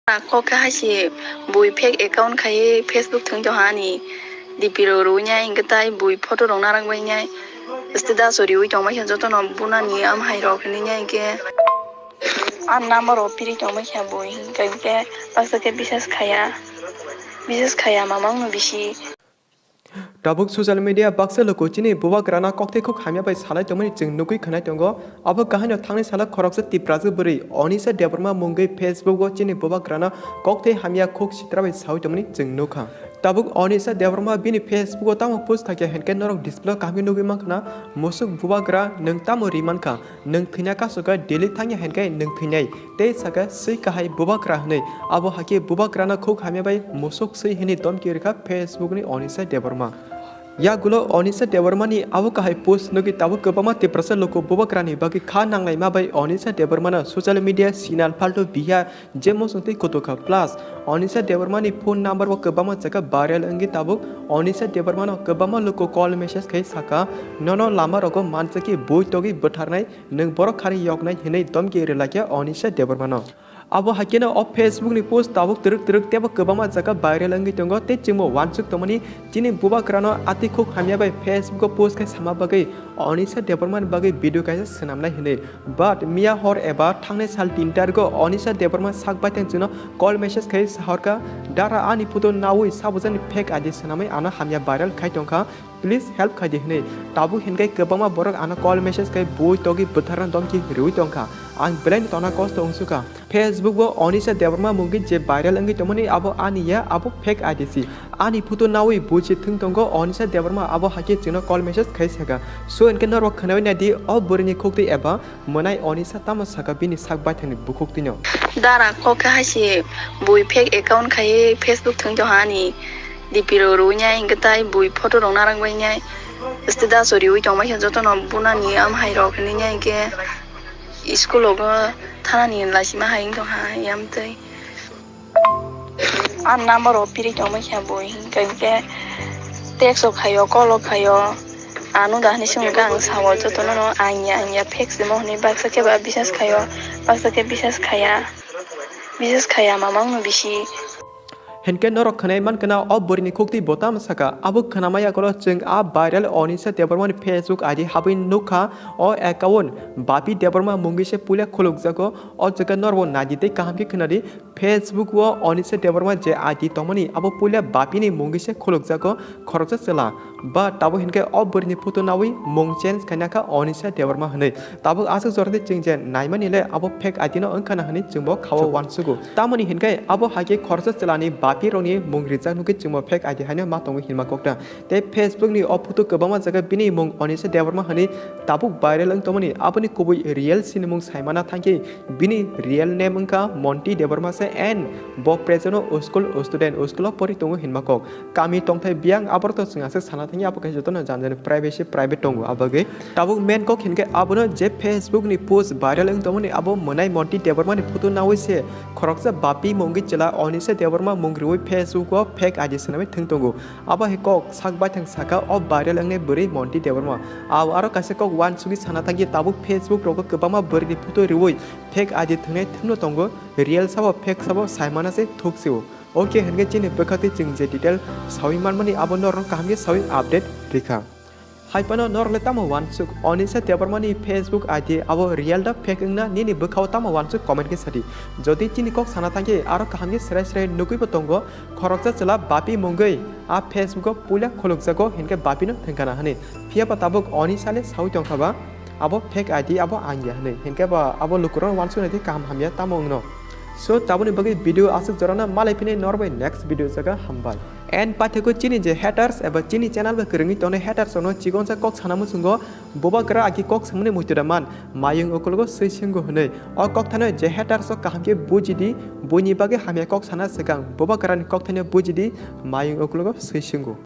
Ko ka hasi bui fake account khai Facebook thung jo hani dipiro ru nya ingtai bui photo rong narang bai nya stida sori ui chong ma khen joto no buna ni am hai ro khni nya ke an number o piri chong ma kha bui kai ke paksa ke bises khaya mamang no bisi Tabuk social media baksa loko chini buwa grana kokte khuk hamya bai salai tomani jeng nukui khanai tongo abo kahani thangni sala khoroksa tiprazu buri onisa deborma mungai Facebook go chini buwa grana kokte hamya khuk sitra bai sau tomani jeng nukha tabuk onisa deborma bini Facebook go tamo post thakya henken norok display kahmi nugui makhna musuk buwa gra nung tamo riman kha nung thina ka soga daily thangya henkai nung thinai te saka sei kahai buwa gra hnei abo hake buwa grana khuk hamya bai musuk sei hini domki rekha Facebook ni onisa deborma Ya gulo onisa debormani awu kahai post nugi tabu kebama tiprasa loko bobakrani bagi kha nanglai ma bai onisa debormana social media sinal falto biha jemo sungti kotoka plus onisa debormani phone number wa kebama chaka viral angi tabu onisa debormana kebama loko call message kai saka nono lama rogo mansaki boi togi botharnai nung borok khari yoknai hinai domki relakya onisa debormana abo hakina of Facebook ni post tabuk teruk teba kebama jaka viral angi tongo te chimo wansuk tomani chini buba krano ati khuk hamya bai Facebook post kai sama bagai onisa deborman bagai video kai sanamnai hine but mia hor eba thangne sal tintar go onisa deborman sak bai tang chino call message kai sahorka dara ani photo nawi sabujan fake adi sanamai ana hamya viral kai tongka please help khai hine tabu hingai kebama borok ana call message kai boi togi butharan domki rui tongka ang blind tona cost ongsuka Facebook go onisa deborma mungi je viral angi tomani abo aniya abo fake idc ani photo nawi buji thung tongo onisa deborma abo hake chino call message khai saka so enke nor khanai na di ob burni khokti eba monai onisa tama saka bini sak bai thani bukhokti no dara ko ka hasi bui fake account khai Facebook thung jo hani dipiro ru nya ingtai bui photo rong narang bai nya stida sori ui chong ma khen joto no buna ni am hai ro khni nya ke school go thana ni lasima haing to ha yam tai an number o piri chong ma kha boi kai ke text o khayo call o khayo anu da ni sung gang sawo joto no anya fake mo ni baksa ke ba business khayo baksa ke business khaya mamang no bisi henke norok khanai man kana ob borini khokti botam saka abu khanamaya golo cheng a viral onisa deborman Facebook id habin nukha o account bapi deborma mungi se pula khuluk jago o jaga norbo najite kaham ki khnari Facebook wo onisa deborma je id tomani abu pula bapi ni mungi se khuluk jago khoroksa chela ba tabu henke ob borini photo nawi mung change khanaka onisa deborma hne tabu asuk jorte chengjen naimani le abu fake id no angkhana hani chungbo khawa wansugo tamani henke abu hage khoroksa chelani bapi roni mung rijak nuki chungbo fake id hani ma tongo hilma kokta te Facebook ni o photo kebama jaga bini mung onisa deborma hani tabu viral ang tomani abuni kubui real sinimung saimana thanki bini real name angka Monty deborma se and bo presono school student pori tongo hinma kok kami tongthai biang aborto singase sana thangi apokai jotono janjane private tongo abage tabu main kok hinke abuno je Facebook ni post viral ang tomani abo monai Monty deborma ni photo nawi se khoroksa bapi mungi chela onisa deborma mungrui Facebook ko fake id sanami thung tongo aba he kok sakbai thang saka ob viral ang ne buri Monty deborma aw aro kase kok wan sugi sana thangi tabu Facebook rogo kebama buri photo riwoi fake id thungai thungno tongo real sabo fake sabo saimana se thuksiu okay henge chini bekhati chingje detail sawi manmani abo nor kahmi sawi update rikha haipano norle tamo wansuk onisa debormani Facebook id abo real da fake na nini bekhaw tamo wansuk comment ke sati jodi chini kok sana thangi aro kahmi srai nukui botongo khoroksa chela bapi mungai a Facebook pula kholok jago henke bapi no thengkana hani phia patabok onisa le sawi tongkhaba abo fake id abo angya hne henke ba abo lukuron wansuk nati kam hamya tamong no so tabuni bagi video asuk jorana malai pine norbai next video jaga hambai and patheko chini je haters eba chini channel ba krengi tone haters ono chigonsa kok sanamu sungo boba kra aki kok samne muituraman mayung okolgo seisingo hne o kok thane je haters o kahamke bujidi boni bagi hamya kok sana segang boba kra ni kok thane bujidi mayung okolgo seisingo